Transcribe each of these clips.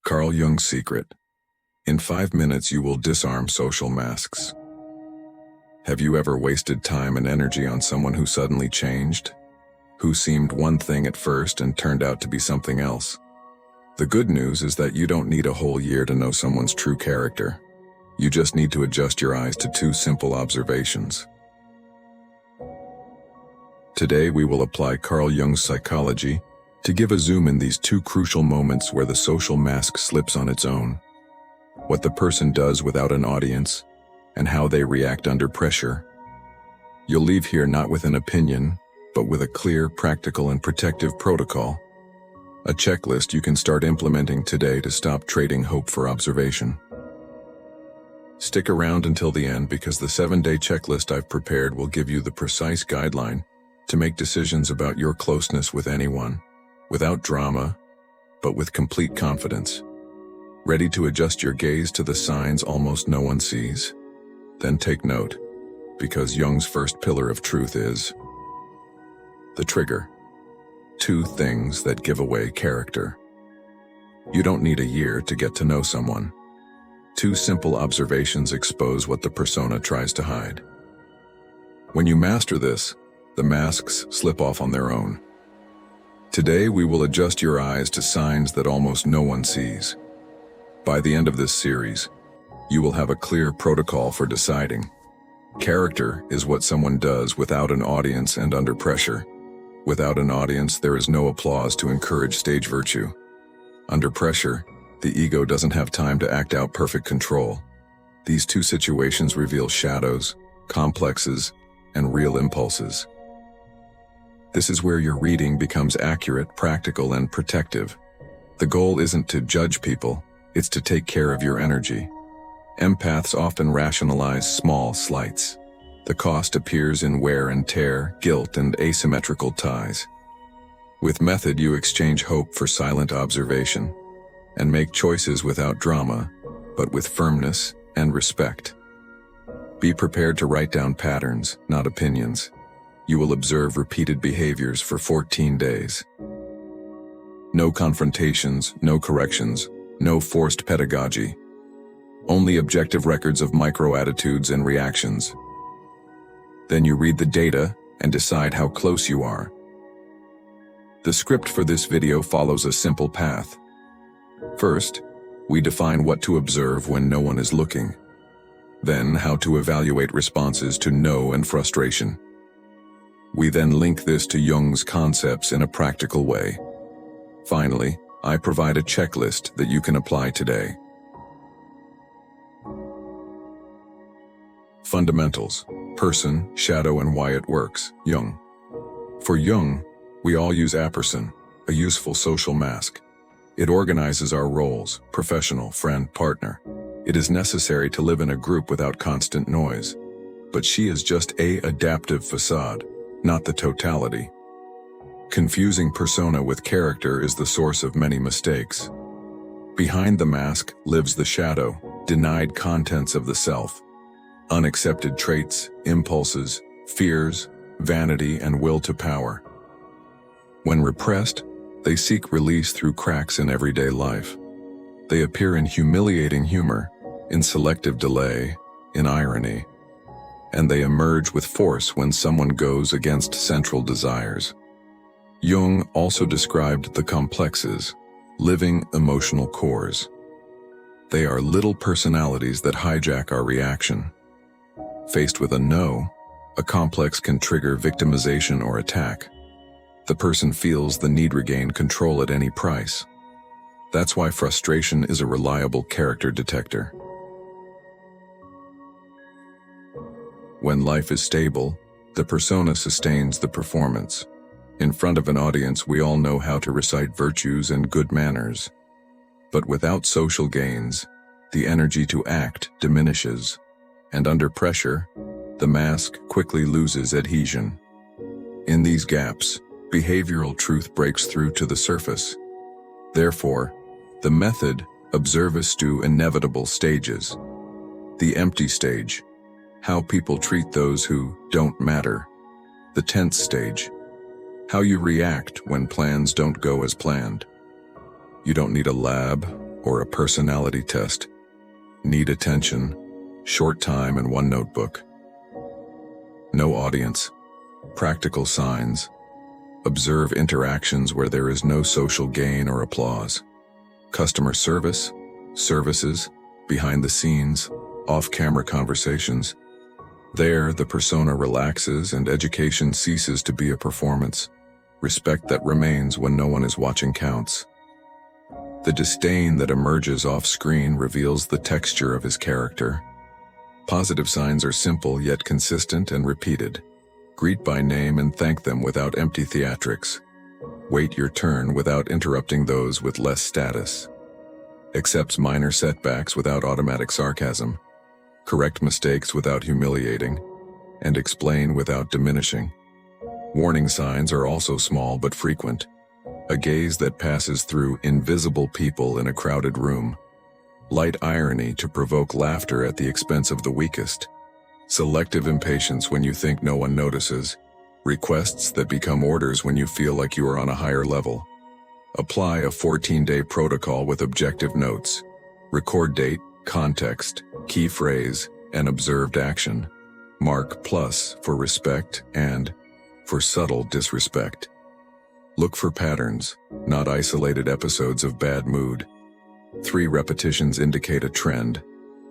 Carl Jung's secret. In 5 minutes, you will disarm social masks. Have you ever wasted time and energy on someone who suddenly changed? Who seemed one thing at first and turned out to be something else? The good news is that you don't need a whole year to know someone's true character. You just need to adjust your eyes to 2 simple observations. Today, we will apply Carl Jung's psychology to give a zoom in these 2 crucial moments where the social mask slips on its own. What the person does without an audience, and how they react under pressure. You'll leave here not with an opinion, but with a clear, practical, and protective protocol. A checklist you can start implementing today to stop trading hope for observation. Stick around until the end because the 7-day checklist I've prepared will give you the precise guideline to make decisions about your closeness with anyone, without drama, but with complete confidence. Ready to adjust your gaze to the signs almost no one sees? Then take note, because Jung's first pillar of truth is the trigger. 2 things that give away character. You don't need a year to get to know someone. 2 simple observations expose what the persona tries to hide. When you master this, the masks slip off on their own. Today, we will adjust your eyes to signs that almost no one sees. By the end of this series, you will have a clear protocol for deciding. Character is what someone does without an audience and under pressure. Without an audience, there is no applause to encourage stage virtue. Under pressure, the ego doesn't have time to act out perfect control. These 2 situations reveal shadows, complexes, and real impulses. This is where your reading becomes accurate, practical, and protective. The goal isn't to judge people, it's to take care of your energy. Empaths often rationalize small slights. The cost appears in wear and tear, guilt, and asymmetrical ties. With method, you exchange hope for silent observation, and make choices without drama, but with firmness and respect. Be prepared to write down patterns, not opinions. You will observe repeated behaviors for 14 days. No confrontations, no corrections, no forced pedagogy. Only objective records of micro-attitudes and reactions. Then you read the data and decide how close you are. The script for this video follows a simple path. First, we define what to observe when no one is looking. Then, how to evaluate responses to no and frustration. We then link this to Jung's concepts in a practical way. Finally, I provide a checklist that you can apply today. Fundamentals: person, shadow, and why it works. Jung. For Jung, we all use apperson, a useful social mask. It organizes our roles: professional, friend, partner. It is necessary to live in a group without constant noise. But she is just an adaptive facade, not the totality. Confusing persona with character is the source of many mistakes. Behind the mask lives the shadow, denied contents of the self. Unaccepted traits, impulses, fears, vanity, and will to power. When repressed, they seek release through cracks in everyday life. They appear in humiliating humor, in selective delay, in irony. And they emerge with force when someone goes against central desires. Jung also described the complexes, living emotional cores. They are little personalities that hijack our reaction. Faced with a no, a complex can trigger victimization or attack. The person feels the need to regain control at any price. That's why frustration is a reliable character detector. When life is stable, the persona sustains the performance. In front of an audience, we all know how to recite virtues and good manners. But without social gains, the energy to act diminishes. And under pressure, the mask quickly loses adhesion. In these gaps, behavioral truth breaks through to the surface. Therefore, the method observes 2 inevitable stages. The empty stage, how people treat those who don't matter. The tense stage, how you react when plans don't go as planned. You don't need a lab, or a personality test. Need attention, short time and one notebook. No audience. Practical signs. Observe interactions where there is no social gain or applause. Customer service, services, behind the scenes, off-camera conversations. There, the persona relaxes and education ceases to be a performance. Respect that remains when no one is watching counts. The disdain that emerges off-screen reveals the texture of his character. Positive signs are simple yet consistent and repeated. Greet by name and thank them without empty theatrics. Wait your turn without interrupting those with less status. Accepts minor setbacks without automatic sarcasm. Correct mistakes without humiliating. And explain without diminishing. Warning signs are also small but frequent. A gaze that passes through invisible people in a crowded room. Light irony to provoke laughter at the expense of the weakest. Selective impatience when you think no one notices. Requests that become orders when you feel like you are on a higher level. Apply a 14-day protocol with objective notes. Record date, context, key phrase, and observed action. Mark plus for respect and for subtle disrespect. Look for patterns, not isolated episodes of bad mood. 3 repetitions indicate a trend,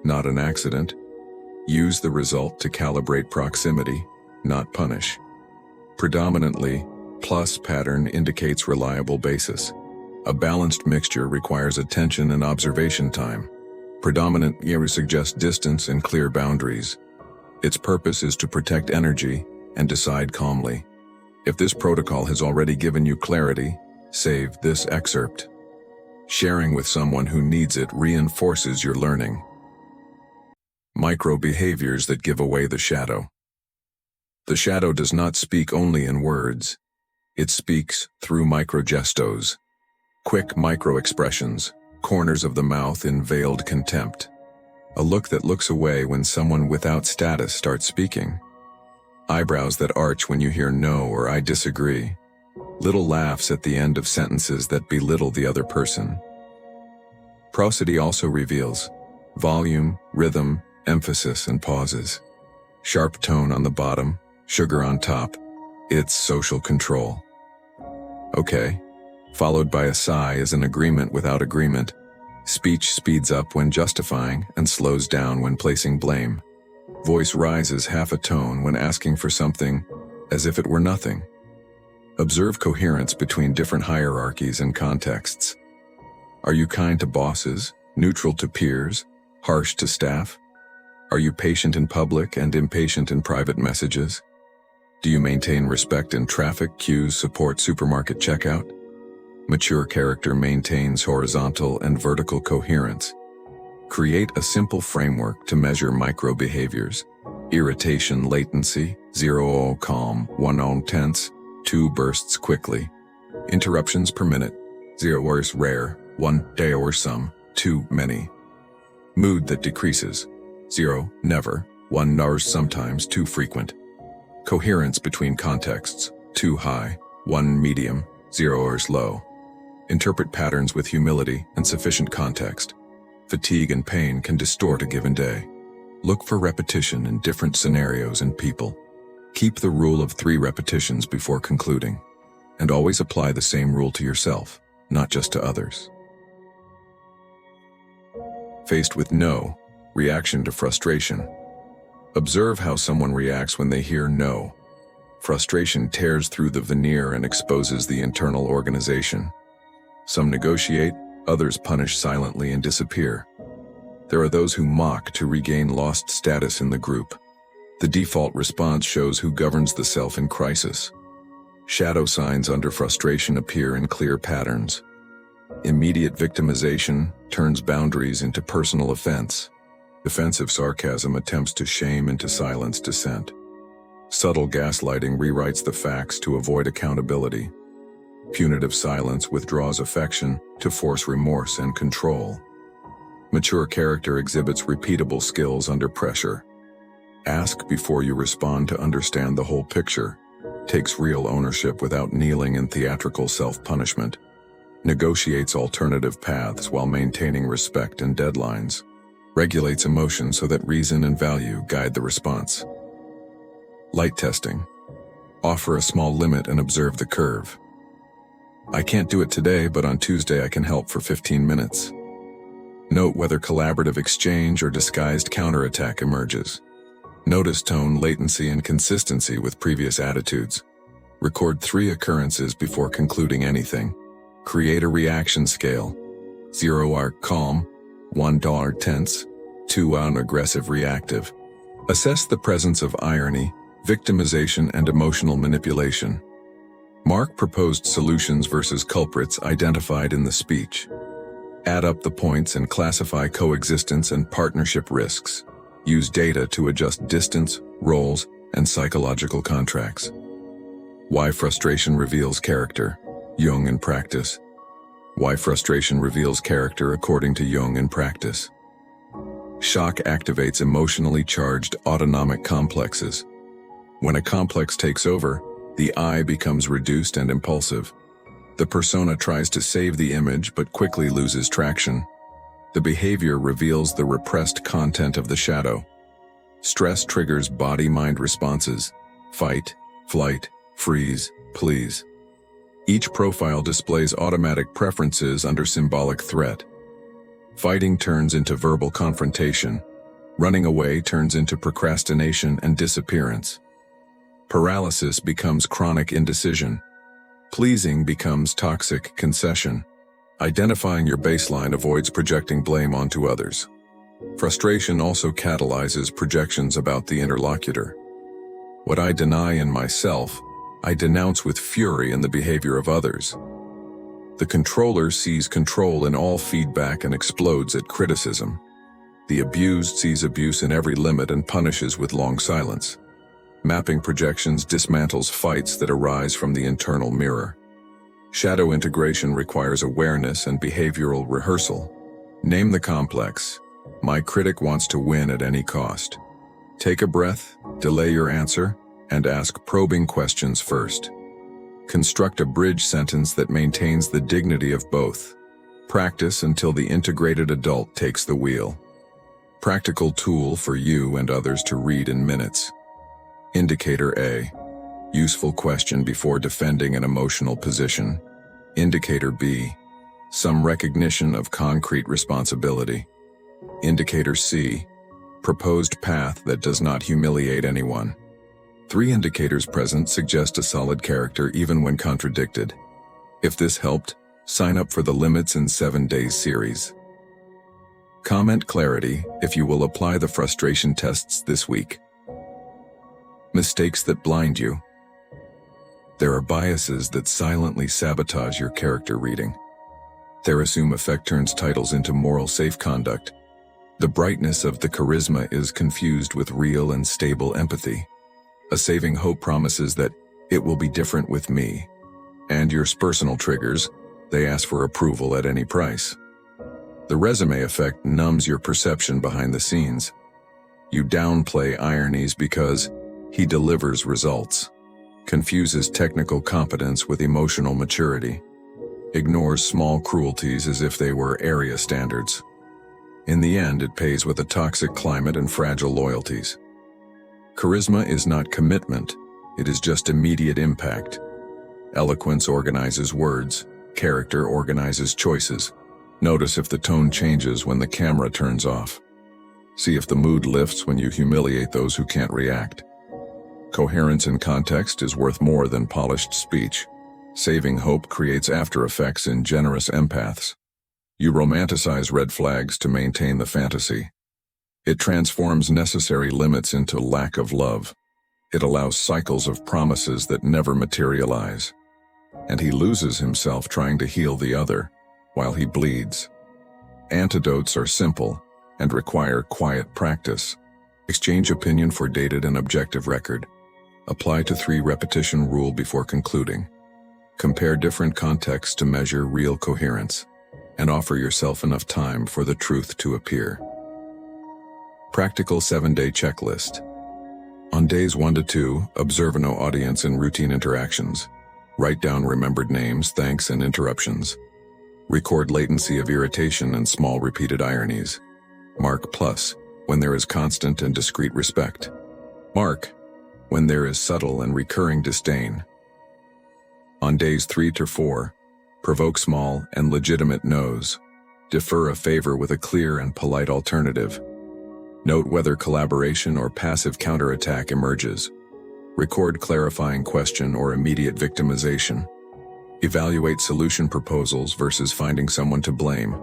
not an accident. Use the result to calibrate proximity, not punish. Predominantly, plus pattern indicates reliable basis. A balanced mixture requires attention and observation time. Predominant suggests distance and clear boundaries. Its purpose is to protect energy and decide calmly. If this protocol has already given you clarity, save this excerpt. Sharing with someone who needs it reinforces your learning. Micro behaviors that give away the shadow. The shadow does not speak only in words. It speaks through microgestos. Quick micro-expressions, corners of the mouth in veiled contempt. A look that looks away when someone without status starts speaking. Eyebrows that arch when you hear no or I disagree. Little laughs at the end of sentences that belittle the other person. Prosody also reveals volume, rhythm, emphasis, and pauses. Sharp tone on the bottom, sugar on top. It's social control. Okay. Followed by a sigh is an agreement without agreement. Speech speeds up when justifying and slows down when placing blame. Voice rises half a tone when asking for something as if it were nothing. Observe coherence between different hierarchies and contexts. Are you kind to bosses, neutral to peers, harsh to staff? Are you patient in public and impatient in private messages? Do you maintain respect in traffic queues, support supermarket checkout? Mature character maintains horizontal and vertical coherence. Create a simple framework to measure micro-behaviors. Irritation latency, 0 calm, 1 tense, 2 bursts quickly. Interruptions per minute, 0 hours rare, 1 day or some, 2 many. Mood that decreases, 0 never, 1 hours sometimes, 2 frequent. Coherence between contexts, 2 high, 1 medium, 0 hours low. Interpret patterns with humility and sufficient context. Fatigue and pain can distort a given day. Look for repetition in different scenarios and people. Keep the rule of 3 repetitions before concluding. And always apply the same rule to yourself, not just to others. Faced with no, reaction to frustration. Observe how someone reacts when they hear no. Frustration tears through the veneer and exposes the internal organization. Some negotiate, others punish silently and disappear. There are those who mock to regain lost status in the group. The default response shows who governs the self in crisis. Shadow signs under frustration appear in clear patterns. Immediate victimization turns boundaries into personal offense. Defensive sarcasm attempts to shame into silence dissent. Subtle gaslighting rewrites the facts to avoid accountability. Punitive silence withdraws affection to force remorse and control. Mature character exhibits repeatable skills under pressure. Ask before you respond to understand the whole picture. Takes real ownership without kneeling in theatrical self-punishment. negotiates alternative paths while maintaining respect and deadlines, regulates emotion so that reason and value guide the response. Light testing. Offer a small limit and observe the curve. I can't do it today, but on Tuesday I can help for 15 minutes. Note whether collaborative exchange or disguised counterattack emerges. Notice tone, latency, and consistency with previous attitudes. Record 3 occurrences before concluding anything. Create a reaction scale. 0 are calm, 1 are tense, 2 are aggressive reactive. Assess the presence of irony, victimization, and emotional manipulation. Mark proposed solutions versus culprits identified in the speech. Add up the points and classify coexistence and partnership risks. Use data to adjust distance, roles, and psychological contracts. Why frustration reveals character. Jung in practice. Why frustration reveals character according to Jung in practice. Shock activates emotionally charged autonomic complexes. When a complex takes over, the I becomes reduced and impulsive. The persona tries to save the image but quickly loses traction. The behavior reveals the repressed content of the shadow. Stress triggers body-mind responses: fight, flight, freeze, please. Each profile displays automatic preferences under symbolic threat. Fighting turns into verbal confrontation. Running away turns into procrastination and disappearance. Paralysis becomes chronic indecision. Pleasing becomes toxic concession. Identifying your baseline avoids projecting blame onto others. Frustration also catalyzes projections about the interlocutor. What I deny in myself, I denounce with fury in the behavior of others. The controller sees control in all feedback and explodes at criticism. The abused sees abuse in every limit and punishes with long silence. Mapping projections dismantles fights that arise from the internal mirror. Shadow integration requires awareness and behavioral rehearsal. Name the complex. My critic wants to win at any cost. Take a breath, delay your answer, and ask probing questions first. Construct a bridge sentence that maintains the dignity of both. Practice until the integrated adult takes the wheel. Practical tool for you and others to read in minutes. Indicator A. Useful question before defending an emotional position. Indicator B. Some recognition of concrete responsibility. Indicator C. Proposed path that does not humiliate anyone. 3 indicators present suggest a solid character even when contradicted. If this helped, sign up for the Limits in 7 Days series. Comment clarity if you will apply the frustration tests this week. Mistakes that blind you. There are biases that silently sabotage your character reading. Their assume effect turns titles into moral safe conduct. The brightness of the charisma is confused with real and stable empathy. A saving hope promises that it will be different with me. And your personal triggers, they ask for approval at any price. The resume effect numbs your perception behind the scenes. You downplay ironies because he delivers results. Confuses technical competence with emotional maturity. Ignores small cruelties as if they were area standards. In the end, it pays with a toxic climate and fragile loyalties. Charisma is not commitment, it is just immediate impact. Eloquence organizes words, character organizes choices. Notice if the tone changes when the camera turns off. See if the mood lifts when you humiliate those who can't react. Coherence in context is worth more than polished speech. Saving hope creates after effects in generous empaths. You romanticize red flags to maintain the fantasy. It transforms necessary limits into lack of love. It allows cycles of promises that never materialize. And he loses himself trying to heal the other, while he bleeds. Antidotes are simple and require quiet practice. Exchange opinion for dated and objective record. Apply to 3 repetition rule before concluding. Compare different contexts to measure real coherence, and offer yourself enough time for the truth to appear. Practical 7-day checklist. On days 1 to 2, observe no audience and routine interactions. Write down remembered names, thanks, and interruptions. Record latency of irritation and small repeated ironies. Mark plus when there is constant and discreet respect. Mark when there is subtle and recurring disdain. On days 3 to 4, provoke small and legitimate no's. Defer a favor with a clear and polite alternative. Note whether collaboration or passive counterattack emerges. Record clarifying question or immediate victimization. Evaluate solution proposals versus finding someone to blame.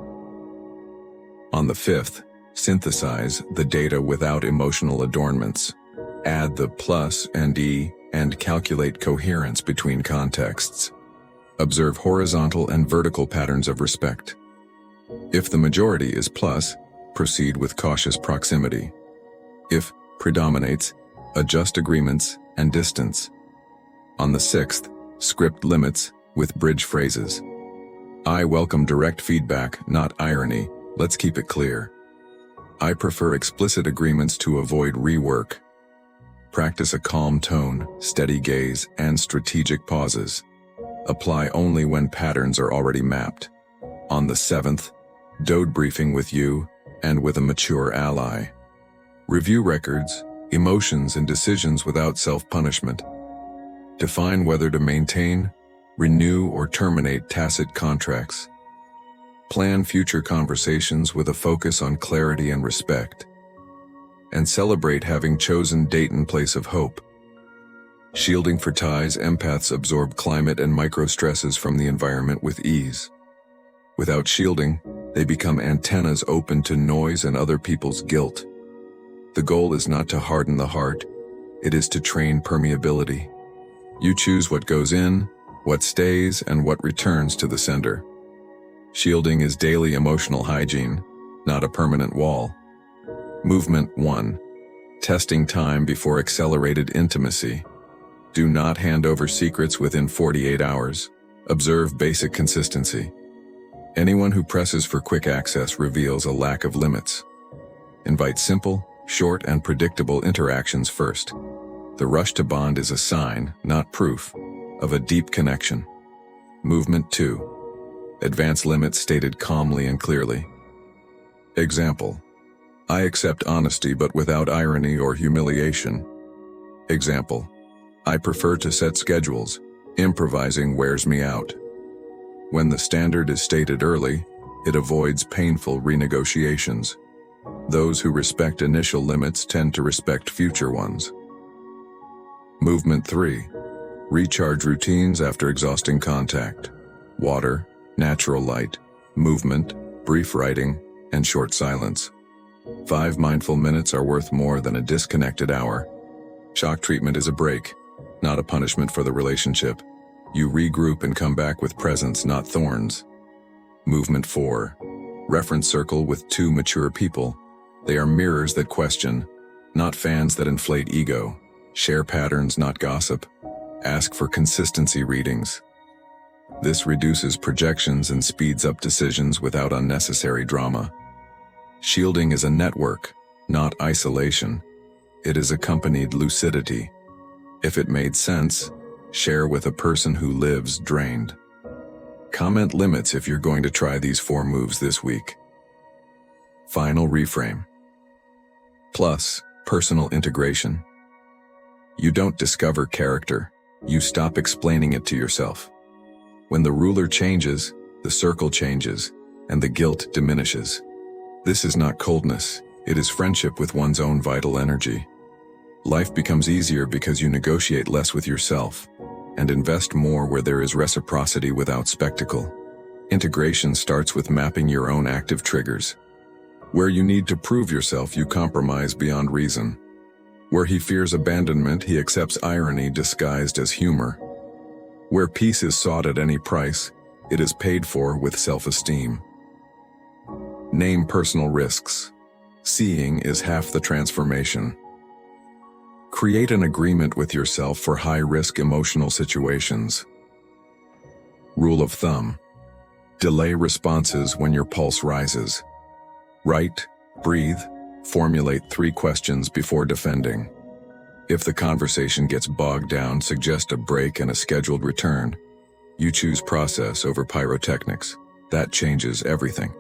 On the 5th, synthesize the data without emotional adornments. Add the plus and e and calculate coherence between contexts. Observe horizontal and vertical patterns of respect. If the majority is plus, proceed with cautious proximity. If predominates, adjust agreements and distance. On the 6th, script limits with bridge phrases. I welcome direct feedback, not irony. Let's keep it clear. I prefer explicit agreements to avoid rework. Practice a calm tone, steady gaze, and strategic pauses. Apply only when patterns are already mapped. On the 7th, DODE briefing with you and with a mature ally. Review records, emotions, and decisions without self-punishment. Define whether to maintain, renew, or terminate tacit contracts. Plan future conversations with a focus on clarity and respect. And celebrate having chosen date and place of hope. Shielding for ties, empaths absorb climate and micro-stresses from the environment with ease. Without shielding, they become antennas open to noise and other people's guilt. The goal is not to harden the heart, it is to train permeability. You choose what goes in, what stays, and what returns to the sender. Shielding is daily emotional hygiene, not a permanent wall. Movement 1. Testing time before accelerated intimacy. Do not hand over secrets within 48 hours. Observe basic consistency. Anyone who presses for quick access reveals a lack of limits. Invite simple, short, and predictable interactions first. The rush to bond is a sign, not proof, of a deep connection. Movement 2. Advance limits stated calmly and clearly. Example. I accept honesty but without irony or humiliation. Example. I prefer to set schedules. Improvising wears me out. When the standard is stated early, it avoids painful renegotiations. Those who respect initial limits tend to respect future ones. Movement 3. Recharge routines after exhausting contact. Water, natural light, movement, brief writing, and short silence. 5 mindful minutes are worth more than a disconnected hour. Shock treatment is a break, not a punishment for the relationship. You regroup and come back with presence, not thorns. Movement 4. Reference circle with 2 mature people. They are mirrors that question, not fans that inflate ego. Share patterns, not gossip. Ask for consistency readings. This reduces projections and speeds up decisions without unnecessary drama. Shielding is a network, not isolation. It is accompanied lucidity. If it made sense, share with a person who lives drained. Comment limits if you're going to try these 4 moves this week. Final reframe. Plus, personal integration. You don't discover character, you stop explaining it to yourself. When the ruler changes, the circle changes, and the guilt diminishes. This is not coldness, it is friendship with one's own vital energy. Life becomes easier because you negotiate less with yourself, and invest more where there is reciprocity without spectacle. Integration starts with mapping your own active triggers. Where you need to prove yourself, you compromise beyond reason. Where he fears abandonment, he accepts irony disguised as humor. Where peace is sought at any price, it is paid for with self-esteem. Name personal risks. Seeing is half the transformation. Create an agreement with yourself for high-risk emotional situations. Rule of thumb. Delay responses when your pulse rises. Write, breathe, formulate 3 questions before defending. If the conversation gets bogged down, suggest a break and a scheduled return. You choose process over pyrotechnics. That changes everything.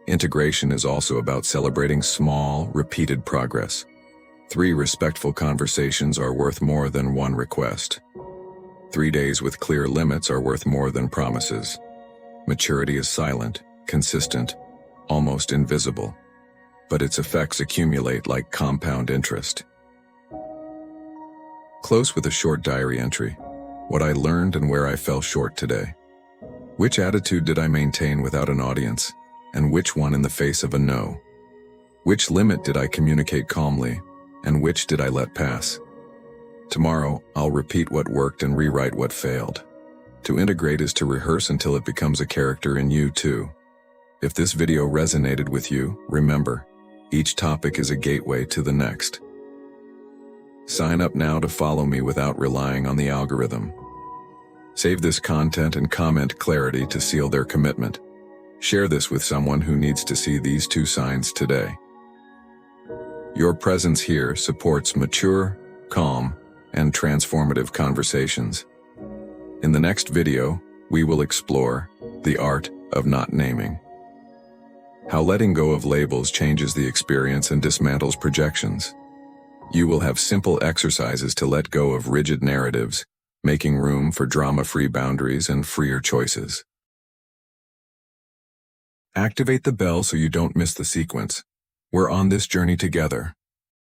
Integration is also about celebrating small, repeated progress. 3 respectful conversations are worth more than 1 request. 3 days with clear limits are worth more than promises. Maturity is silent, consistent, almost invisible, but its effects accumulate like compound interest. Close with a short diary entry. What I learned and where I fell short today. Which attitude did I maintain without an audience, and which one in the face of a no? Which limit did I communicate calmly, and which did I let pass? Tomorrow, I'll repeat what worked and rewrite what failed. To integrate is to rehearse until it becomes a character in you too. If this video resonated with you, remember, each topic is a gateway to the next. Sign up now to follow me without relying on the algorithm. Save this content and comment clarity to seal their commitment. Share this with someone who needs to see these 2 signs today. Your presence here supports mature, calm, and transformative conversations. In the next video, we will explore the art of not naming. How letting go of labels changes the experience and dismantles projections. You will have simple exercises to let go of rigid narratives, making room for drama-free boundaries and freer choices. Activate the bell so you don't miss the sequence. We're on this journey together.